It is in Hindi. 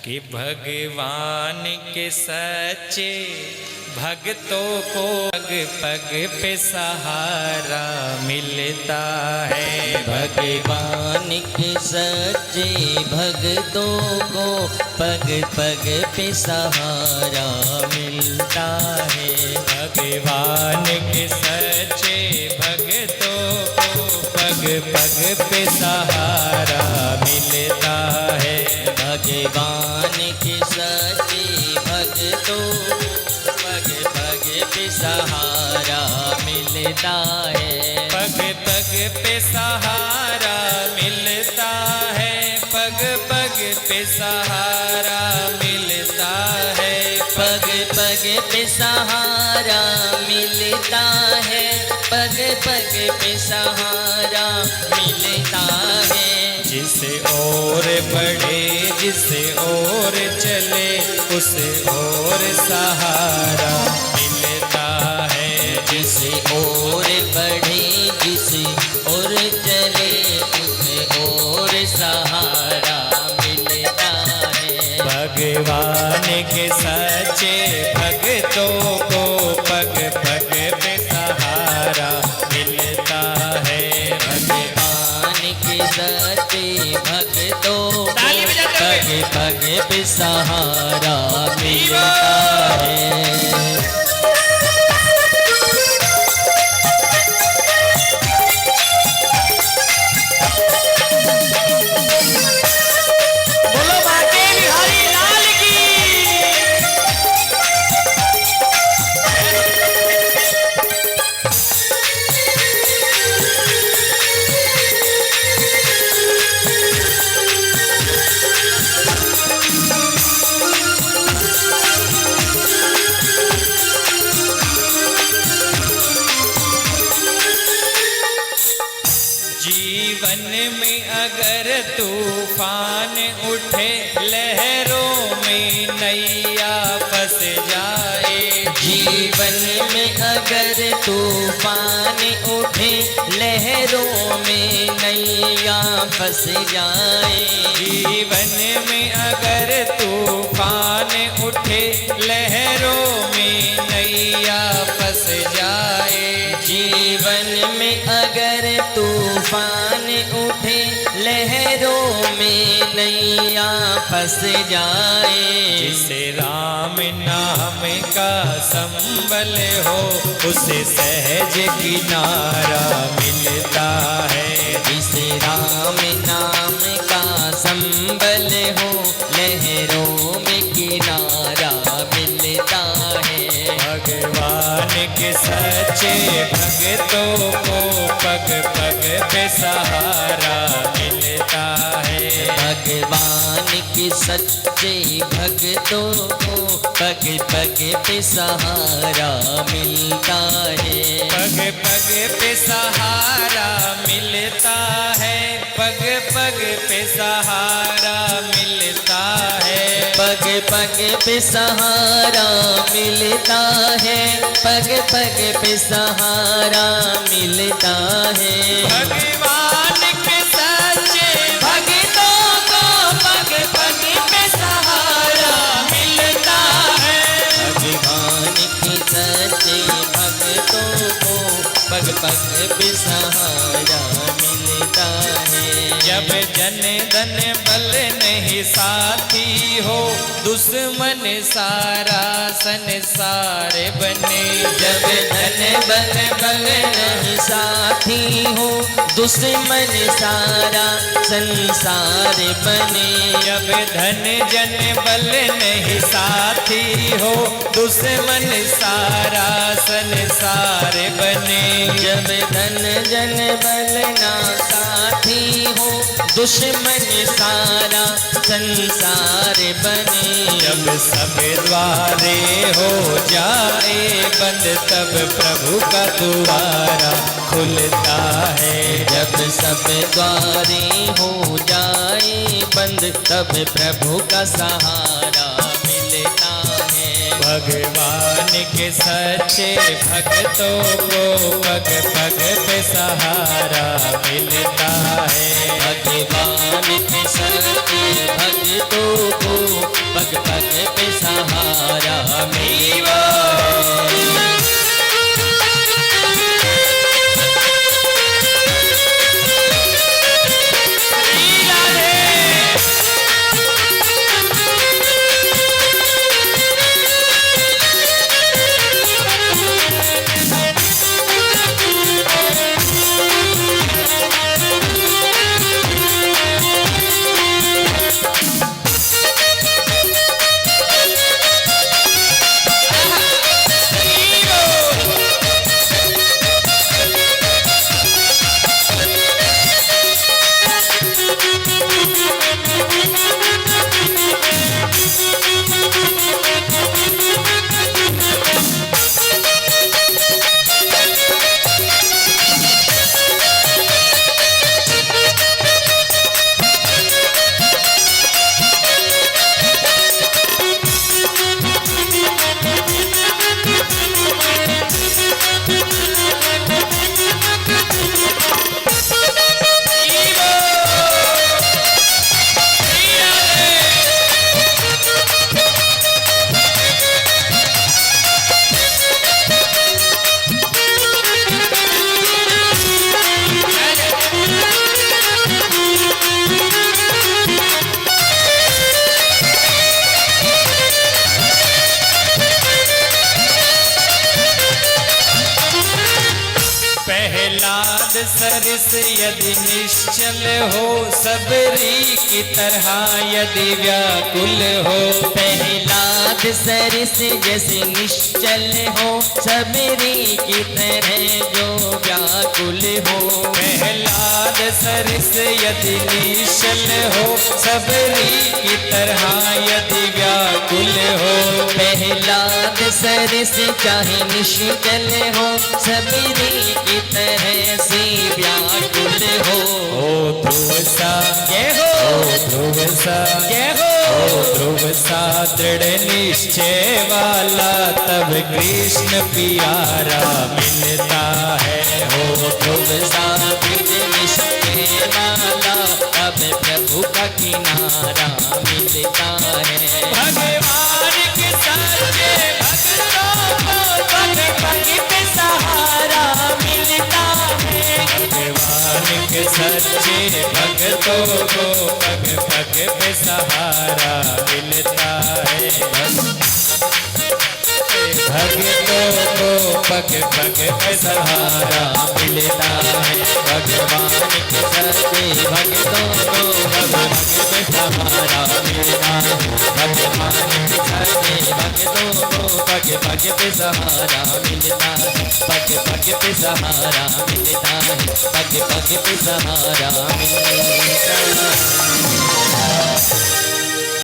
कि भगवान के सच्चे भक्तों को पग पग पे सहारा मिलता है। भगवान के सच्चे भक्तों को पग पग पे सहारा मिलता है। भगवान के सच्चे भक्तों को पग पग पे सहारा मिलता है। भगवान के सच्चे भक्तों पग पग पे सहारा मिलता है। पग पग पे सहारा मिलता है। पग पग पे सहारा मिलता है। पग पग पे सहारा मिलता है। पग पग पे सहारा मिलता है। जिसे और बढ़े जिसे और चले उसे और सहारा मिलता है। जिसे और बढ़े जिसे और चले उसे और सहारा मिलता है। भगवान के सच्चे भक्तों को पग पग पे सहारा मिलता है। भगवान के सच्चे भक्तों को पग पग पे सहारा मिलता है। जीवन में अगर तूफान उठे लहरों में नैया फंस जाए। जीवन में अगर तूफान उठे लहरों में नैया फंस जाए। जीवन में अगर तूफान उठे लहरों में नैया फंस जाए। जीवन में अगर तूफान उठे लहरों में नैया फंस जाए। जिसे राम नाम का संबल हो उसे सहज किनारा मिलता है। जिसे राम नाम का संबल हो लहरों में किनारा मिलता है। भगवान के सच्चे भक्तों को पग पग पे सहारा मिलता है। भगवान के सच्चे भक्तों को पग पग पे सहारा मिलता है। पग पग पे सहारा मिलता है। पग पग पे सहारा मिलता है। पग पग पे सहारा मिलता है। पग पग पे सहारा मिलता है। भगवान के सच्चे भक्तों को पग पग पे सहारा मिलता है। भगवान के सच्चे भक्तों को पग पग पे सहारा मिलता है। जब जन धन बल नहीं साथी हो दुश्मन सारा संसार बने। जब धन बल नहीं साथी हो दुश्मन सारा संसार बने। जब धन जन बल नहीं साथी हो दुश्मन सारा संसार बने। जब धन जन बल ना साथी हो दुश्मन सारा संसार बने। जब सब द्वारे हो जाए बंद तब प्रभु का द्वारा खुलता है। जब सब द्वारे हो जाए बंद तब प्रभु का सहारा मिलता है। भगवान के सच्चे भक्तों को पग पग पे सहारा मिलता है। भगवान के सच्चे भक्तों को पग पग पे सहारा मिलता है। प्रहलाद सरस यदि निश्चल हो, सबरी की तरह यदि व्याकुल हो। प्रहलाद सरस जैसे निश्चल हो, सबरी की तरह जो व्याकुल हो। प्रहलाद सरस यदि निश्चल हो, सबरी की तरह यदि व्याकुल हो। प्रहलाद सरस चाहे निश्चल हो, सबरी की तरह से व्याकुल हो। ओ ध्रुव सा जय हो, ध्रुव सा जय हो, ध्रुव सा दृढ़ निश्चय वाला, तब कृष्ण प्यारा मिलता है। हो ध्रुव सा दृढ़ निश्चय वाला, तब प्रभु का किनारा मिलता है। भगवान के सच्चे भक्तों को पग पग पे सहारा मिलता है। भगवान के सच्चे भक्तों को पग पग पे सहारा मिलता है। भक्तों को पग पग पे सहारा मिलता है। भगवान के सच्चे भक्तों को पग पग पे सहारा मिलता है। भगवान के सच्चे भक्तों को पग पग पे सहारा मिलता है। पग पग पे सहारा मिलता है। पग पग पे सहारा मिलता है।